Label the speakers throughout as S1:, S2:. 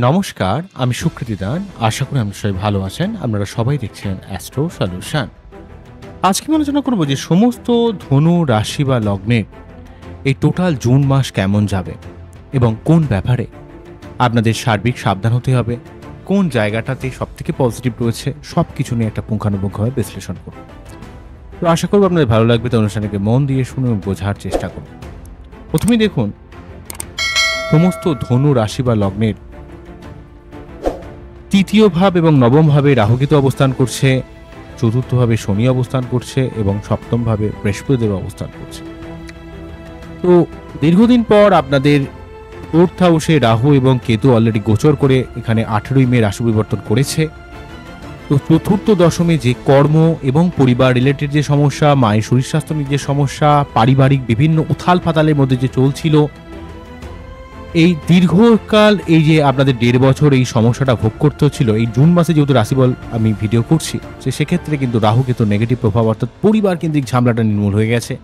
S1: নমস্কার, আমি সুকৃতি দান। আশা করি আপনারা সবাই ভালো আছেন। আপনারা সবাই দেখছেন অ্যাস্ট্রো সলিউশন। আজকে আমি আলোচনা করব যে সমস্ত ধনু রাশি বা লগ্নের এই টোটাল জুন মাস কেমন যাবে এবং কোন ব্যাপারে আপনাদের সার্বিক সাবধান হতে হবে, কোন জায়গাটাতে সবথেকে পজিটিভ রয়েছে, সব কিছু নিয়ে একটা পুঙ্খানুপুঙ্খভাবে বিশ্লেষণ করব। তো আশা করব আপনাদের ভালো লাগবে। তো অনুষ্ঠানকে মন দিয়ে শুনে এবং বোঝার চেষ্টা করুন। প্রথমেই দেখুন সমস্ত ধনু রাশি বা লগ্নের তৃতীয় ভাব এবং নবম ভাবে রাহুকেতু অবস্থান করছে, চতুর্থ ভাবে শনি অবস্থান করছে এবং সপ্তম ভাবে বৃহস্পতিদেব অবস্থান করছে। তো দীর্ঘদিন পর আপনাদের ফোর্থ হাউসে রাহু এবং কেতু অলরেডি গোচর করে এখানে 18ই মে রাশি পরিবর্তন করেছে। তো চতুর্থ দশমে যে কর্ম এবং পরিবার রিলেটেড যে সমস্যা, মায়ের শরীর স্বাস্থ্য নিয়ে যে সমস্যা, পারিবারিক বিভিন্ন উথাল পাতালের মধ্যে যে চলছিল, এই দীর্ঘকাল এই যে আপনাদের 1.5 বছর এই সমস্যাটা ভোগ করতে হচ্ছিল, এই জুন মাসে যেহেতু রাশিফল আমি ভিডিও করছি, সেক্ষেত্রে কিন্তু রাহু কেতু নেগেটিভ প্রভাব অর্থাৎ পরিবার কেন্দ্রিক ঝামেলাটা নির্মূল হয়ে গেছে,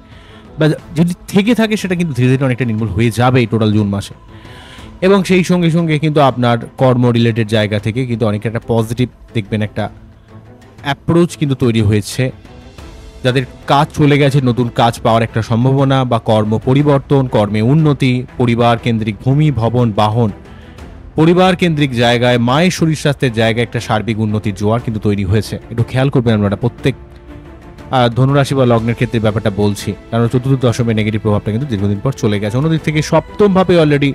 S1: বা যদি থেকে থাকে সেটা কিন্তু ধীরে ধীরে অনেকটা নির্মূল হয়ে যাবে এই টোটাল জুন মাসে। এবং সেই সঙ্গে সঙ্গে কিন্তু আপনার কর্ম রিলেটেড জায়গা থেকে কিন্তু অনেক একটা পজিটিভ দেখবেন একটা অ্যাপ্রোচ কিন্তু তৈরি হয়েছে। যাদের কাজ চলে গেছে নতুন কাজ পাওয়ার একটা সম্ভাবনা, বা কর্ম পরিবর্তন, কর্মে উন্নতি, পরিবার কেন্দ্রিক ভূমি ভবন বাহন, পরিবার কেন্দ্রিক জায়গায় মায়ের শরীর স্বাস্থ্যের জায়গায় একটা সার্বিক উন্নতির জোয়ার কিন্তু তৈরি হয়েছে। একটু খেয়াল করবেন আপনারা প্রত্যেক ধনুরাশি বা লগ্নের ক্ষেত্রে ব্যাপারটা বলছি, কারণ চতুর্থ দশমের নেগেটিভ প্রভাবটা কিন্তু দীর্ঘদিন পর চলে গেছে। অন্যদিক থেকে সপ্তম ভাবে অলরেডি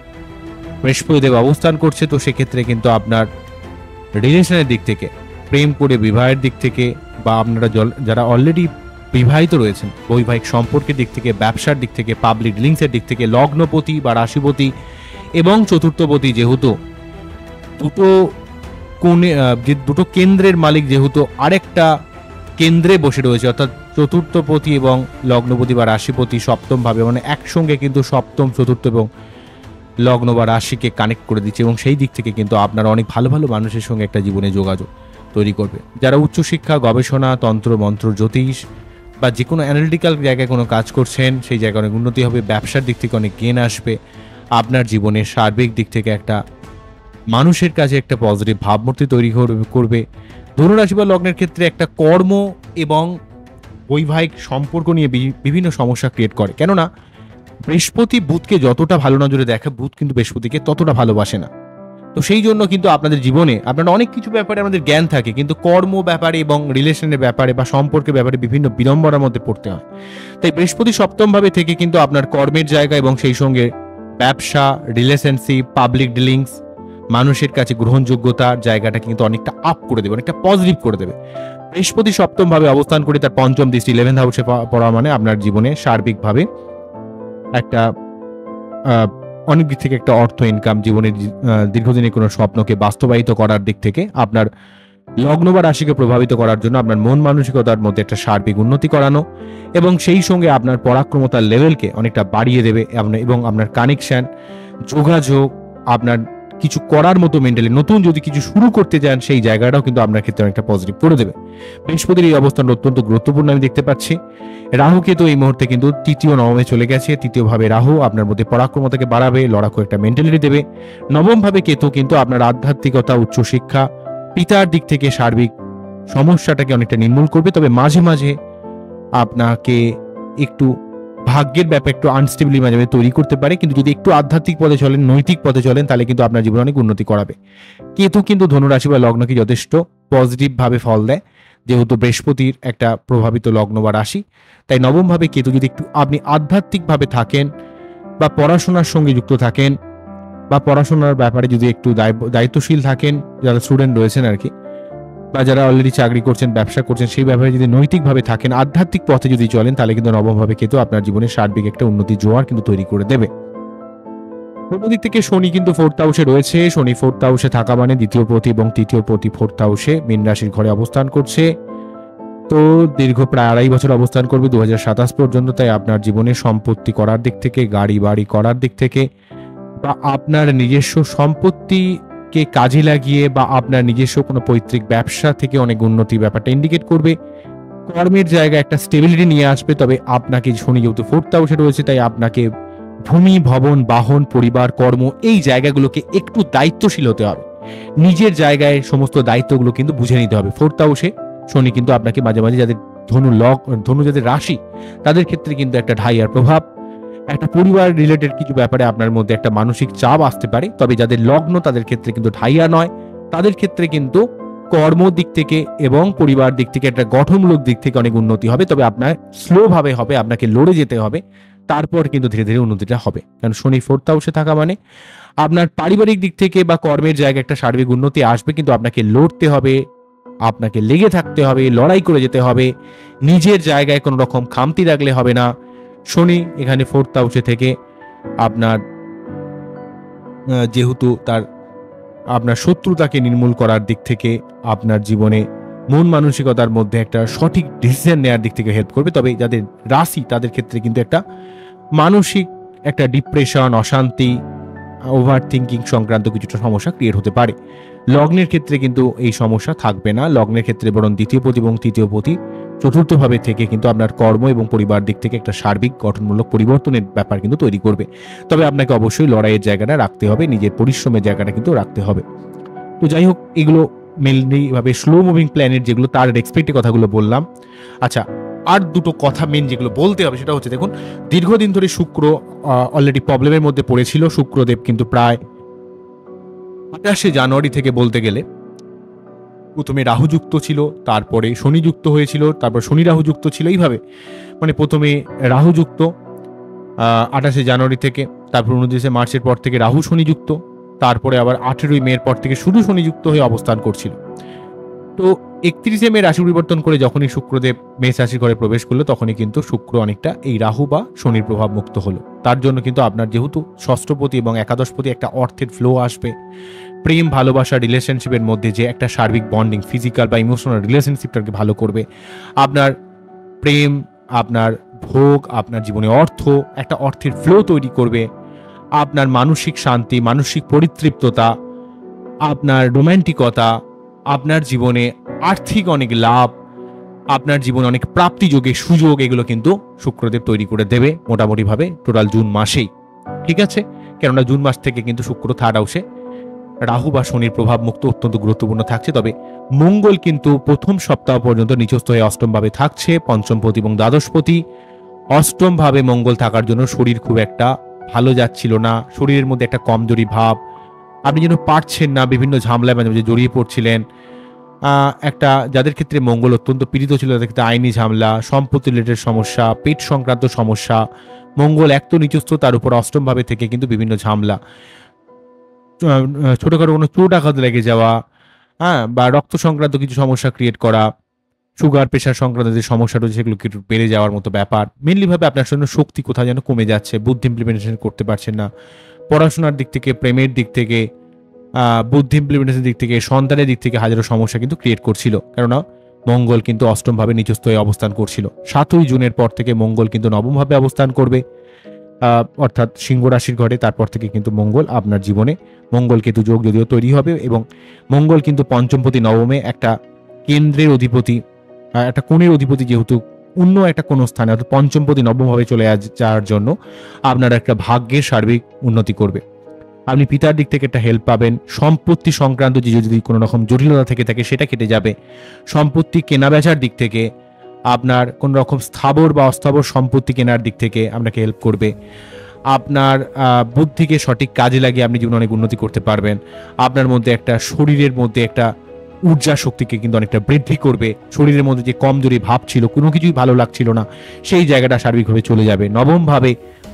S1: বৃহস্পতিদেব অবস্থান করছে। তো সেক্ষেত্রে কিন্তু আপনার রিলেশনের দিক থেকে, প্রেম করে বিবাহের দিক থেকে, বা আপনারা যারা অলরেডি বিবাহিত রয়েছেন বৈবাহিক সম্পর্কের দিক থেকে, ব্যবসার দিক থেকে, পাবলিক ডিলিংসের দিক থেকে, লগ্নপতি বা রাশিপতি এবং চতুর্থপতি যেহেতু দুটো কেন্দ্রের মালিক যেহেতু আরেকটা কেন্দ্রে বসে রয়েছে, অর্থাৎ চতুর্থপতি এবং লগ্নপতি বা রাশিপতি সপ্তম ভাবে, মানে একসঙ্গে কিন্তু সপ্তম, চতুর্থ এবং লগ্ন বা রাশিকে কানেক্ট করে দিচ্ছে, এবং সেই দিক থেকে কিন্তু আপনারা অনেক ভালো ভালো মানুষের সঙ্গে একটা জীবনে যোগাযোগ তৈরি করবে। যারা উচ্চশিক্ষা, গবেষণা, তন্ত্র মন্ত্র, জ্যোতিষ বা যে কোনো অ্যানালিটিক্যাল জায়গায় কোনো কাজ করছেন, সেই জায়গায় অনেক উন্নতি হবে। ব্যবসার দিক থেকে অনেক গেন আসবে। আপনার জীবনের সার্বিক দিক থেকে একটা মানুষের কাছে একটা পজিটিভ ভাবমূর্তি তৈরি করবে। ধনুরাশি বা লগ্নের ক্ষেত্রে একটা কর্ম এবং বৈবাহিক সম্পর্ক নিয়ে বিভিন্ন সমস্যা ক্রিয়েট করে, কেননা বৃহস্পতি বুধকে যতটা ভালো নজরে দেখে, বুধ কিন্তু বৃহস্পতিকে ততটা ভালোবাসে না। তো সেই জন্য কিন্তু আপনাদের জীবনে আপনারা অনেক কিছু ব্যাপারে আমাদের জ্ঞান থাকে, কিন্তু কর্ম ব্যাপারে এবং রিলেশনের ব্যাপারে বা সম্পর্কের ব্যাপারে বিভিন্ন বিড়ম্বনার মধ্যে পড়তে হয়। তাই বৃহস্পতি সপ্তম ভাবে থেকে কিন্তু আপনার কর্মের জায়গা এবং সেই সঙ্গে ব্যবসা, রিলেশনশিপ, পাবলিক ডিলিংস, মানুষের কাছে গ্রহণযোগ্যতার জায়গাটা কিন্তু অনেকটা আপ করে দেবে, অনেকটা পজিটিভ করে দেবে। বৃহস্পতি সপ্তম ভাবে অবস্থান করে তার পঞ্চম দৃষ্টি 11th হাউসে পড়া মানে আপনার জীবনে সার্বিকভাবে একটা অনেক দিক থেকে একটা অর্থ ইনকাম, জীবনের দীর্ঘদিনের কোনো স্বপ্নকে বাস্তবায়িত করার দিক থেকে আপনার লগ্ন বা রাশিকে প্রভাবিত করার জন্য আপনার মন মানসিকতার মধ্যে একটা সার্বিক উন্নতি করানো, এবং সেই সঙ্গে আপনার পরাক্রমতার লেভেলকে অনেকটা বাড়িয়ে দেবে, এবং আপনার কানেকশন, যোগাযোগ, আপনার কিছু করার মতো মেন্টালি নতুন যদি কিছু শুরু করতে যান, সেই জায়গাটাও কিন্তু আপনার ক্ষেত্রে অনেকটা পজিটিভ করে দেবে। বৃহস্পতির এই অবস্থান অত্যন্ত গুরুত্বপূর্ণ আমি দেখতে পাচ্ছি। রাহুকে তো এই মুহূর্তে কিন্তু তৃতীয় নবমে চলে গেছে। তৃতীয় ভাবে রাহু আপনার মধ্যে পরাক্রমতাকে বাড়াবে, লড়াকু একটা মেন্টালিটি দেবে। নবম ভাবে কেতু কিন্তু আপনার আধ্যাত্মিকতা, উচ্চশিক্ষা, পিতার দিক থেকে সার্বিক সমস্যাটাকে অনেকটা নির্মূল করবে। তবে মাঝে মাঝে আপনাকে একটু ভাগ্যের ব্যাপারে একটু আনস্টেবিলি মাঝে মাঝে তৈরি করতে পারে, কিন্তু যদি একটু আধ্যাত্মিক পথে চলেন, নৈতিক পথে চলেন, তাহলে কিন্তু আপনার জীবনে অনেক উন্নতি করাবে। কেতু কিন্তু ধনুরাশি বা লগ্নকে যথেষ্ট পজিটিভ ভাবে ফল দেয়, যেহেতু বৃহস্পতির একটা প্রভাবিত লগ্ন বা রাশি। তাই নবম ভাবে কেতু যদি একটু আপনি আধ্যাত্মিকভাবে থাকেন, বা পড়াশোনার সঙ্গে যুক্ত থাকেন, বা পড়াশোনার ব্যাপারে যদি একটু দায়িত্বশীল থাকেন, যারা স্টুডেন্ট রয়েছেন আর কি, বা যারা অলরেডি চাকরি করছেন, ব্যবসা করছেন, সেই ব্যাপারে যদি নৈতিকভাবে থাকেন, আধ্যাত্মিক পথে যদি চলেন, তাহলে কিন্তু নবমভাবে কেতু আপনার জীবনে সার্বিক একটা উন্নতি জোয়ার কিন্তু তৈরি করে দেবে। অন্যদিক থেকে শনি কিন্তু ফোর্থ হাউসে রয়েছে। শনি ফোর্থ হাউসে থাকা মানে দ্বিতীয় পতি এবং তৃতীয় পতি ফোর্থ হাউসে মীন রাশির ঘরে অবস্থান করছে। তো দীর্ঘ প্রায় 2.5 বছর অবস্থান করবে 2027 পর্যন্ত। তাই আপনার জীবনে সম্পত্তি করার দিক থেকে, গাড়ি বাড়ি করার দিক থেকে, বা আপনার নিজস্ব সম্পত্তিকে কাজে লাগিয়ে, বা আপনার নিজস্ব কোনো পৈতৃক ব্যবসা থেকে অনেক উন্নতি ব্যাপারটা ইন্ডিকেট করবে। কর্মের জায়গায় একটা স্টেবিলিটি নিয়ে আসবে। তবে আপনাকে শনি যেহেতু ফোর্থ হাউসে রয়েছে, তাই আপনাকে ভূমি ভবন বাহন, পরিবার, কর্ম, এই জায়গাগুলোকে একটু দায়িত্বশীল হতে হবে। নিজের জায়গায় সমস্ত দায়িত্বগুলো কিন্তু বুঝে নিতে হবে। 4th হাউসে শনি কিন্তু আপনাকে মাঝে মাঝে, যাদের ধনু যাদের রাশি, তাদের ক্ষেত্রে কিন্তু একটা ঢাইয়ার প্রভাব, একটা পরিবার রিলেটেড কিছু ব্যাপারে আপনার মধ্যে একটা মানসিক চাপ আসতে পারে। তবে যাদের লগ্ন, তাদের ক্ষেত্রে কিন্তু ঢাইয়া নয়, তাদের ক্ষেত্রে কিন্তু কর্ম দিক থেকে এবং পরিবার দিক থেকে একটা গঠনমূলক দিক থেকে অনেক উন্নতি হবে। তবে আপনার স্লো ভাবে হবে, আপনাকে লড়ে যেতে হবে, তারপর কিন্তু ধীরে ধীরে উন্নতিটা হবে। কারণ শনি 4th হাউসে থাকা মানে আপনার পারিবারিক দিক থেকে বা কর্মের জায়গায় একটা সার্বিক উন্নতি আসবে, কিন্তু আপনাকে লড়তে হবে, আপনাকে লেগে থাকতে হবে, লড়াই করে যেতে হবে। নিজের জায়গায় কোনো রকম খামতি রাখলে হবে না। শনি এখানে 4th হাউসে থেকে আপনার যেহেতু তার আপনার শত্রুতাকে নির্মূল করার দিক থেকে আপনার জীবনে মন মানসিকতার মধ্যে একটা সঠিক ডিসিশন নেওয়ার দিক থেকে হেল্প করবে। তবে যাদের রাশি, তাদের ক্ষেত্রে কিন্তু একটা মানসিক একটা ডিপ্রেশন, অশান্তি, ওভার থিঙ্কিং সংক্রান্ত কিছুটা সমস্যা ক্রিয়েট হতে পারে। লগ্নের ক্ষেত্রে কিন্তু এই সমস্যা থাকবে না। লগ্নের ক্ষেত্রে বরং 2য় পতি এবং 3য় পতি চতুর্থভাবে থেকে কিন্তু আপনার কর্ম এবং পরিবার দিক থেকে একটা সার্বিক গঠনমূলক পরিবর্তনের ব্যাপার কিন্তু তৈরি করবে। তবে আপনাকে অবশ্যই লড়াইয়ের জায়গাটা রাখতে হবে, নিজের পরিশ্রমের জায়গাটা কিন্তু রাখতে হবে। তো যাই হোক, এগুলো মেনলি ভাবে স্লো মুভিং প্ল্যানেট যেগুলো, তার এক্সপেক্টেড কথাগুলো বললাম। আচ্ছা, আর দুটো কথা মেন যেগুলো বলতে হবে সেটা হচ্ছে, দেখুন দীর্ঘদিন ধরে শুক্র অলরেডি প্রবলেমের মধ্যে পড়েছিল। শুক্রদেব কিন্তু প্রায় 28শে জানুয়ারি থেকে বলতে গেলে প্রথমে রাহু যুক্ত ছিল, তারপরে শনি যুক্ত হয়েছিল, তারপর শনি রাহু যুক্ত ছিল, এইভাবে মানে প্রথমে রাহু যুক্ত 28শে জানুয়ারি থেকে, তারপর 29শে মার্চের পর থেকে রাহু শনি যুক্ত, তারপরে আবার 18ই মের পর থেকে শুধু শনি যুক্ত হয়ে অবস্থান করছিল। তো 31শে মে রাশি পরিবর্তন করে যখনই শুক্রদেব মেষ রাশির ঘরে প্রবেশ করলো, তখনই কিন্তু শুক্র অনেকটা এই রাহু বা শনির প্রভাব মুক্ত হলো। তার জন্য কিন্তু আপনার যেহেতু ষষ্ঠপতি এবং একাদশপতি, একটা অর্থের ফ্লো আসবে, প্রেম ভালোবাসা রিলেশনশিপের মধ্যে যে একটা সার্বিক বন্ডিং, ফিজিক্যাল বা ইমোশনাল রিলেশনশিপটাকে ভালো করবে। আপনার প্রেম, আপনার ভোগ, আপনার জীবনে অর্থ, একটা অর্থের ফ্লো তৈরি করবে। আপনার মানসিক শান্তি, মানসিক পরিতৃপ্ততা, আপনার রোম্যান্টিকতা, আপনার জীবনে আর্থিক অনেক লাভ, আপনার জীবনে অনেক প্রাপ্তিযোগের সুযোগ, এগুলো কিন্তু শুক্রদেব তৈরি করে দেবে মোটামুটিভাবে টোটাল জুন মাসেই। ঠিক আছে, কেননা জুন মাস থেকে কিন্তু শুক্র 3rd হাউসে রাহু বা শনির প্রভাব মুক্ত অত্যন্ত গুরুত্বপূর্ণ থাকছে। তবে মঙ্গল কিন্তু প্রথম সপ্তাহ পর্যন্ত নিচস্থ হয়ে অষ্টম ভাবে থাকছে, পঞ্চমপতি এবং দ্বাদশপতি। অষ্টম ভাবে মঙ্গল থাকার জন্য শরীর খুব একটা ভালো যাচ্ছিল না, শরীরের মধ্যে একটা কমজোরি ভাব, আপনি যেন পারছেন না, বিভিন্ন ঝামেলায় মাঝে মাঝে জড়িয়ে পড়ছিলেন। একটা যাদের ক্ষেত্রে মঙ্গল অত্যন্ত পীড়িত ছিল, তাদের ক্ষেত্রে আইনি ঝামেলা, সম্পত্তি রিলেটেড সমস্যা, পেট সংক্রান্ত সমস্যা। মঙ্গল এক তো নিচস্থ, তার উপর অষ্টম ভাবে থেকে কিন্তু বিভিন্ন ঝামেলা, ছোটখাটো কোনো চোট আঘাত লেগে যাওয়া, হ্যাঁ, বা রক্ত সংক্রান্ত কিছু সমস্যা ক্রিয়েট করা, সুগার প্রেশার সংক্রান্ত যে সমস্যা রয়েছে সেগুলো একটু বেড়ে যাওয়ার মতো ব্যাপার। মেনলি ভাবে আপনার জন্য শক্তি কোথাও যেন কমে যাচ্ছে, বুদ্ধি ইমপ্লিমেন্টেশন করতে পারছেন না, পড়াশোনার দিক থেকে, প্রেমের দিক থেকে, বুদ্ধি ইমপ্লিমেন্টেশনের দিক থেকে, সন্তানের দিক থেকে হাজারো সমস্যা কিন্তু ক্রিয়েট করছিল। কেননা মঙ্গল কিন্তু অষ্টম ভাবে নিচস্থ হয়ে অবস্থান করছিল। 7ই জুনের পর থেকে মঙ্গল কিন্তু নবম ভাবে অবস্থান করবে, অর্থাৎ সিংহ রাশির ঘরে। তারপর থেকে কিন্তু মঙ্গল আপনার জীবনে মঙ্গল কেতু যোগ যদিও তৈরি হবে, এবং মঙ্গল কিন্তু পঞ্চমপতি নবমে একটা কেন্দ্রের অধিপতি, একটা কোণের অধিপতি, যেহেতু অন্য একটা কোনো স্থানে, অর্থাৎ পঞ্চমপতি নবমভাবে চলে যাওয়ার জন্য আপনার একটা ভাগ্যের সার্বিক উন্নতি করবে। আপনি পিতার দিক থেকে একটা হেল্প পাবেন। সম্পত্তি সংক্রান্ত যে যদি কোনো রকম জটিলতা থেকে থাকে সেটা কেটে যাবে। সম্পত্তি কেনা বেচার দিক থেকে, আপনার কোনো রকম স্থাবর বা অস্থাবর সম্পত্তি কেনার দিক থেকে আপনাকে হেল্প করবে। আপনার বুদ্ধিকে সঠিক কাজে লাগিয়ে আপনি জীবনে অনেক উন্নতি করতে পারবেন। আপনার মধ্যে একটা শরীরের মধ্যে একটা ঊর্জা শক্তিকে কিন্তু অনেকটা বৃদ্ধি করবে। শরীরের মধ্যে যে কমজোরি ভাব ছিল, কোনো কিছুই ভালো লাগছিল না, সেই জায়গাটা সার্বিকভাবে চলে যাবে। নবমভাবে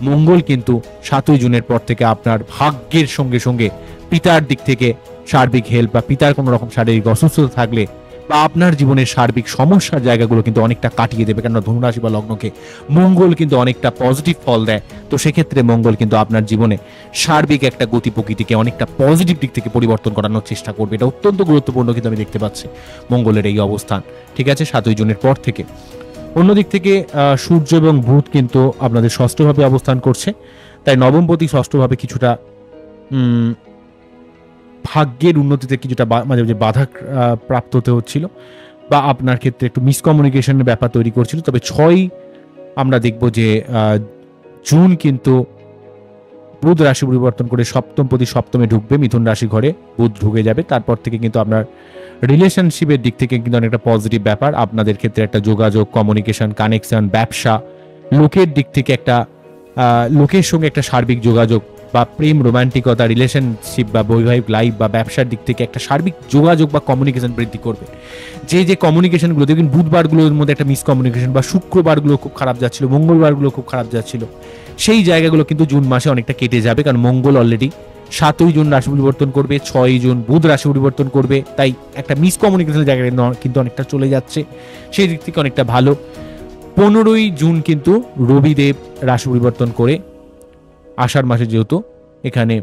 S1: মঙ্গল কিন্তু 7ই জুনের পর থেকে আপনার ভাগ্যের সঙ্গে সঙ্গে পিতার দিক থেকে সার্বিক হেল্প, বা পিতার কোনো রকম শারীরিক অসুস্থতা থাকলে বা আপনার জীবনের সার্বিক সমস্যার জায়গাগুলো কিন্তু অনেকটা কাটিয়ে দেবে। কেন ধনুরাশি বা লগ্নকে মঙ্গল কিন্তু অনেকটা পজিটিভ ফল দেয়। তো সেক্ষেত্রে মঙ্গল কিন্তু আপনার জীবনে সার্বিক একটা গতি প্রকৃতিকে অনেকটা পজিটিভ দিক থেকে পরিবর্তন করানোর চেষ্টা করবে। এটা অত্যন্ত গুরুত্বপূর্ণ কিন্তু আমি দেখতে পাচ্ছি মঙ্গলের এই অবস্থান। ঠিক আছে, 7ই জুনের পর থেকে। অন্যদিক থেকে সূর্য এবং বুধ কিন্তু আপনাদের ষষ্ঠভাবে অবস্থান করছে, তাই নবমপতি ষষ্ঠভাবে কিছুটা ভাগ্যের উন্নতিতে কিছুটা মাঝে মাঝে বাধা প্রাপ্ত হতে হচ্ছিল, বা আপনার ক্ষেত্রে একটু মিসকমিউনিকেশনের ব্যাপার তৈরি করছিল। তবে 6ই আমরা দেখব যে জুন কিন্তু বুধ রাশি পরিবর্তন করে সপ্তমপতি সপ্তমে ঢুকবে, মিথুন রাশি ঘরে বুধ ঢুকে যাবে। তারপর থেকে কিন্তু আপনার রিলেশনশিপের দিক থেকে কিন্তু অনেকটা পজিটিভ ব্যাপার। আপনাদের ক্ষেত্রে একটা যোগাযোগ, কমিউনিকেশন, কানেকশন, ব্যবসা, লোকের দিক থেকে একটা লোকের সঙ্গে একটা সার্বিক যোগাযোগ বা প্রেম, রোমান্টিকতা, রিলেশনশিপ বা বৈবাহিক লাইফ বা ব্যবসার দিক থেকে একটা সার্বিক যোগাযোগ বা কমিউনিকেশন বৃদ্ধি করবে। যে কমিউনিকেশনগুলো দেখবেন বুধবারগুলোর মধ্যে একটা মিসকমিউনিকেশন বা শুক্রবারগুলো খুব খারাপ যাচ্ছিল, মঙ্গলবারগুলো খুব খারাপ যাচ্ছিল, সেই জায়গাগুলো কিন্তু জুন মাসে অনেকটা কেটে যাবে। কারণ মঙ্গল অলরেডি 7ই জুন রাশি পরিবর্তন করবে, 6ই জুন বুধ রাশি পরিবর্তন করবে, তাই একটা মিসকমিউনিকেশনের জায়গায় কিন্তু অনেকটা চলে যাচ্ছে, সেই দিক থেকে অনেকটা ভালো। 15ই জুন কিন্তু রবিদেব রাশি পরিবর্তন করে আষাঢ় মাসে যেহেতু এখানে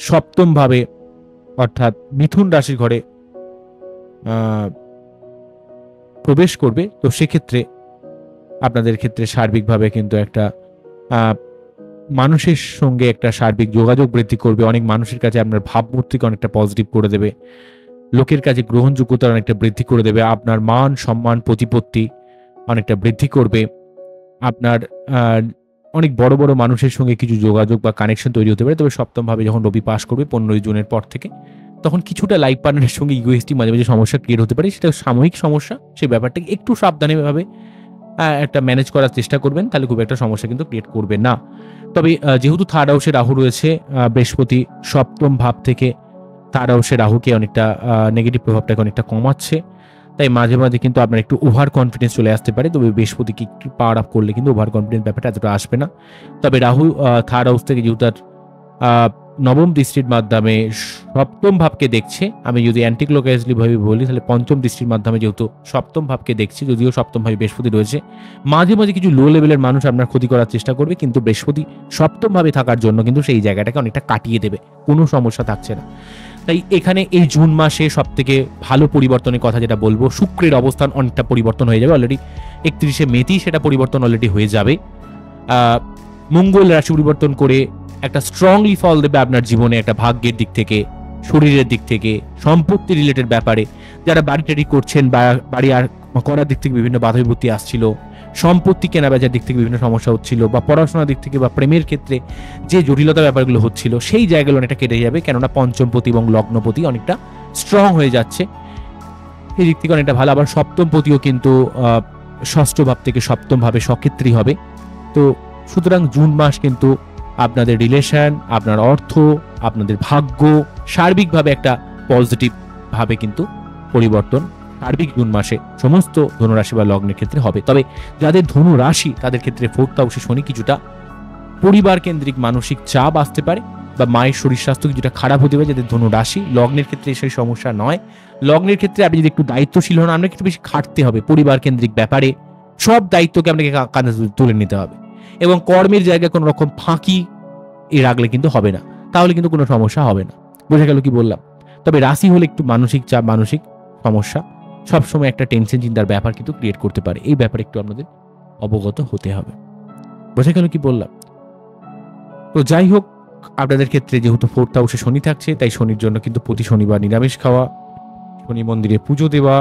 S1: সপ্তম ভাবে অর্থাৎ মিথুন রাশির ঘরে প্রবেশ করবে, তো সেক্ষেত্রে আপনাদের ক্ষেত্রে সার্বিকভাবে কিন্তু একটা মানুষের সঙ্গে একটা সার্বিক যোগাযোগ বৃদ্ধি করবে। অনেক মানুষের কাছে আপনার ভাবমূর্তিকে অনেকটা পজিটিভ করে দেবে, লোকের কাছে গ্রহণযোগ্যতা অনেকটা বৃদ্ধি করে দেবে, আপনার মান সম্মান প্রতিপত্তি অনেকটা বৃদ্ধি করবে। আপনার অনেক বড় বড় মানুষের সঙ্গে কিছু যোগাযোগ বা কানেকশন তৈরি হতে পারে। তবে সপ্তম ভাবে যখন রবি পাস করবে 15ই জুনের পর থেকে, তখন কিছুটা লাইফ পার্টনারের সঙ্গে ইগোইস্টিক মাঝে মাঝে সমস্যা ক্রিয়েট হতে পারে, সেটা সাময়িক সমস্যা। সেই ব্যাপারটাকে একটু সাবধানেভাবে একটা ম্যানেজ করার চেষ্টা করবেন, তাহলে খুব একটা সমস্যা কিন্তু ক্রিয়েট করবে না। তবে যেহেতু থার্ড হাউসে রাহু রয়েছে, বৃহস্পতি সপ্তম ভাব থেকে থার্ড হাউসে রাহুকে অনেকটা নেগেটিভ প্রভাবটাকে অনেকটা কমাচ্ছে, তাই মাঝে মাঝে কিন্তু আপনার একটু ওভার কনফিডেন্স চলে আসতে পারে। তবে বৃহস্পতিকে একটু পাওয়ার আপ করলে কিন্তু ওভার কনফিডেন্স ব্যাপারটা এতটা আসবে না। তবে রাহু থার্ড হাউস থেকে যেহেতু তার নবম দৃষ্টির মাধ্যমে সপ্তম ভাবকে দেখছে, আমি যদি অ্যান্টি ক্লকওয়াইজলি ভাবে বলি তাহলে পঞ্চম দৃষ্টির মাধ্যমে যেহেতু সপ্তম ভাবকে দেখছে, যদিও সপ্তম ভাবে বৃহস্পতি রয়েছে, মাঝে মাঝে কিছু লো লেভেলের মানুষ আপনার ক্ষতি করার চেষ্টা করবে, কিন্তু বৃহস্পতি সপ্তম ভাবে থাকার জন্য কিন্তু সেই জায়গাটাকে অনেকটা কাটিয়ে দেবে, কোনো সমস্যা থাকছে না। তাই এখানে এই জুন মাসে সব থেকে ভালো পরিবর্তনের কথা যেটা বলবো, শুক্রের অবস্থান অনেকটা পরিবর্তন হয়ে যাবে, অলরেডি 31শে মেতেই সেটা পরিবর্তন অলরেডি হয়ে যাবে। মঙ্গল রাশি পরিবর্তন করে একটা স্ট্রংলি ফল দেবে আপনার জীবনে, একটা ভাগ্যের দিক থেকে, শরীরের দিক থেকে, সম্পত্তি রিলেটেড ব্যাপারে। যারা বাড়ি টাড়ি করছেন বা বাড়ি আর করার দিক থেকে বিভিন্ন বাধা বিপত্তি আসছিল, সম্পত্তি কেনা বেচার দিক থেকে বিভিন্ন সমস্যা হচ্ছিল, বা পড়াশোনার দিক থেকে বা প্রেমের ক্ষেত্রে যে জটিলতা ব্যাপারগুলো হচ্ছিল, সেই জায়গাগুলো অনেকটা কেটে যাবে, কেননা পঞ্চমপতি এবং লগ্নপতি অনেকটা স্ট্রং হয়ে যাচ্ছে, এই দিক থেকে অনেকটা ভালো। আবার সপ্তমপতিও কিন্তু ষষ্ঠ ভাব থেকে সপ্তম ভাবে সক্ষেত্রী হবে। তো সুতরাং জুন মাস কিন্তু আপনাদের রিলেশন, আপনার অর্থ, আপনাদের ভাগ্য সার্বিকভাবে একটা পজিটিভ ভাবে কিন্তু পরিবর্তন সার্বিক জুন মাসে সমস্ত ধনুরাশি বা লগ্নের ক্ষেত্রে হবে। তবে যাদের ধনু রাশি তাদের ক্ষেত্রে ফোর্থ হাউসে শনি কিছুটা পরিবার কেন্দ্রিক মানসিক চাপ আসতে পারে, বা মায়ের শরীর স্বাস্থ্য কিছুটা খারাপ হতে পারে যাদের ধনু রাশি। লগ্নের ক্ষেত্রে সেই সমস্যা নয়। লগ্নের ক্ষেত্রে আপনি যদি একটু দায়িত্বশীল হন, আপনাকে একটু বেশি খাটতে হবে পরিবার কেন্দ্রিক ব্যাপারে, সব দায়িত্বকে আপনাকে কাঁধে তুলে নিতে হবে, এবং কর্মের জায়গায় কোনো রকম ফাঁকি রাখলে কিন্তু হবে না, তাহলে কিন্তু কোনো সমস্যা হবে না। বোঝা গেল কি বললাম? তবে রাশি হলে একটু মানসিক চাপ, মানসিক সমস্যা, সবসময় একটা টেনশন চিন্তার ব্যাপার কিন্তু ক্রিয়েট করতে পারে, এই ব্যাপারে একটু আপনাদের অবগত হতে হবে। বোঝা গেল কি বললাম? তো যাই হোক, আপনাদের ক্ষেত্রে যেহেতু ফোর্থ হাউসে শনি থাকছে, তাই শনির জন্য কিন্তু প্রতি শনিবার নিরামিষ খাওয়া, শনি মন্দিরে পুজো দেওয়া,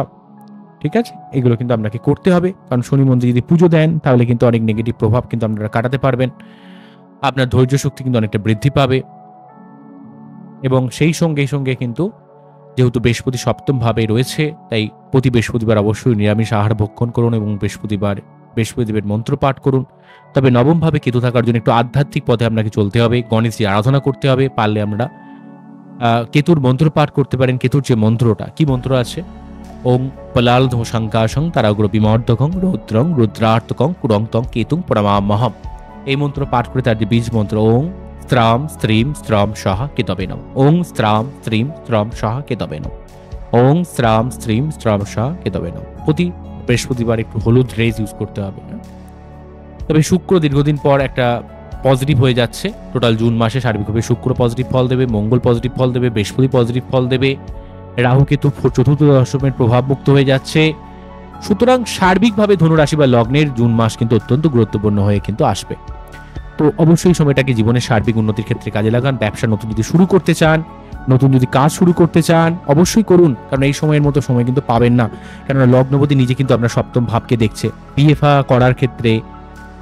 S1: ঠিক আছে, এগুলো কিন্তু আপনাকে করতে হবে। কারণ শনি মন্দিরে যদি পুজো দেন তাহলে কিন্তু অনেক নেগেটিভ প্রভাব কিন্তু আপনারা কাটাতে পারবেন, আপনার ধৈর্য শক্তি কিন্তু অনেকটা বৃদ্ধি পাবে। এবং সেই সঙ্গে সঙ্গে কিন্তু যেহেতু বৃহস্পতি সপ্তম ভাবে রয়েছে, তাই প্রতি বৃহস্পতিবার অবশ্যই নিরামিষ আহার ভক্ষণ করুন এবং বৃহস্পতিদেবের মন্ত্র পাঠ করুন। তবে নবম ভাবে কেতু থাকার জন্য একটু আধ্যাত্মিক পথে আপনাকে চলতে হবে, গণেশজি আরাধনা করতে হবে। পারলে আমরা কেতুর মন্ত্র পাঠ করতে পারেন। কেতুর যে মন্ত্রটা, কি মন্ত্র আছে? ওং পলালধ শঙ্কাশং তারাগ্র বিমর্দকং রৌদ্রং রুদ্রার্তকং কুরংতং কেতুং প্রমামহম, এই মন্ত্র পাঠ করে তার যে বীজ মন্ত্র ওং স্ত্রাম স্ত্রীম স্ত্রম সহ কেতবে নম, ওং স্ত্রাম স্ত্রীম স্ত্রম সহ কেতবে নম, ওং স্ত্রাম স্ত্রীম স্ত্রম সহ কেতবে নম। প্রতি বৃহস্পতিবার একটু হলুদ রেজ ইউজ করতে হবে। তবে শুক্র দীর্ঘদিন পর একটা পজিটিভ হয়ে যাচ্ছে। টোটাল জুন মাসে সার্বিকভাবে শুক্র পজিটিভ ফল দেবে, মঙ্গল পজিটিভ ফল দেবে, বৃহস্পতি পজিটিভ ফল দেবে, রাহু কেতু চতুর্থ দশমের প্রভাব মুক্ত হয়ে যাচ্ছে। সুতরাং সার্বিকভাবে ধনুরাশি বা লগ্নের জুন মাস কিন্তু অত্যন্ত গুরুত্বপূর্ণ হয়ে কিন্তু আসবে। তো অবশ্যই সময়টাকে জীবনের সার্বিক উন্নতির ক্ষেত্রে কাজে লাগান। ব্যবসা নতুন যদি শুরু করতে চান, নতুন যদি কাজ শুরু করতে চান, অবশ্যই করুন, কারণ এই সময়ের মতো সময় কিন্তু পাবেন না, কেননা লগ্নপতি নিজে কিন্তু আপনার সপ্তম ভাবকে দেখছে। বিএফা করার ক্ষেত্রে,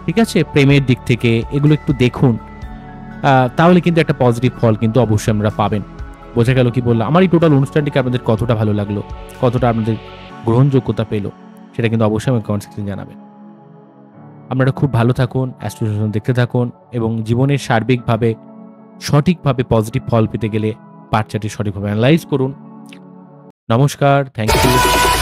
S1: ঠিক আছে, প্রেমের দিক থেকে এগুলো একটু দেখুন, তাহলে কিন্তু একটা পজিটিভ ফল কিন্তু অবশ্যই আমরা পাবেন। বোঝা গেল কি বললাম? আমার এই টোটাল অনুষ্ঠানটিকে আপনাদের কতটা ভালো লাগলো, কতটা আপনাদের গ্রহণযোগ্যতা পেল, সেটা কিন্তু অবশ্যই আমাকে কমেন্ট সেকশনে জানাবেন। আপনারা খুব ভালো থাকুন, অ্যাস্ট্রোলজি দেখতে থাকুন এবং জীবনের সার্বিকভাবে সঠিকভাবে পজিটিভ ফল পেতে গেলে পাঠ চার্টটি সঠিকভাবে অ্যানালাইজ করুন। নমস্কার, থ্যাংক ইউ।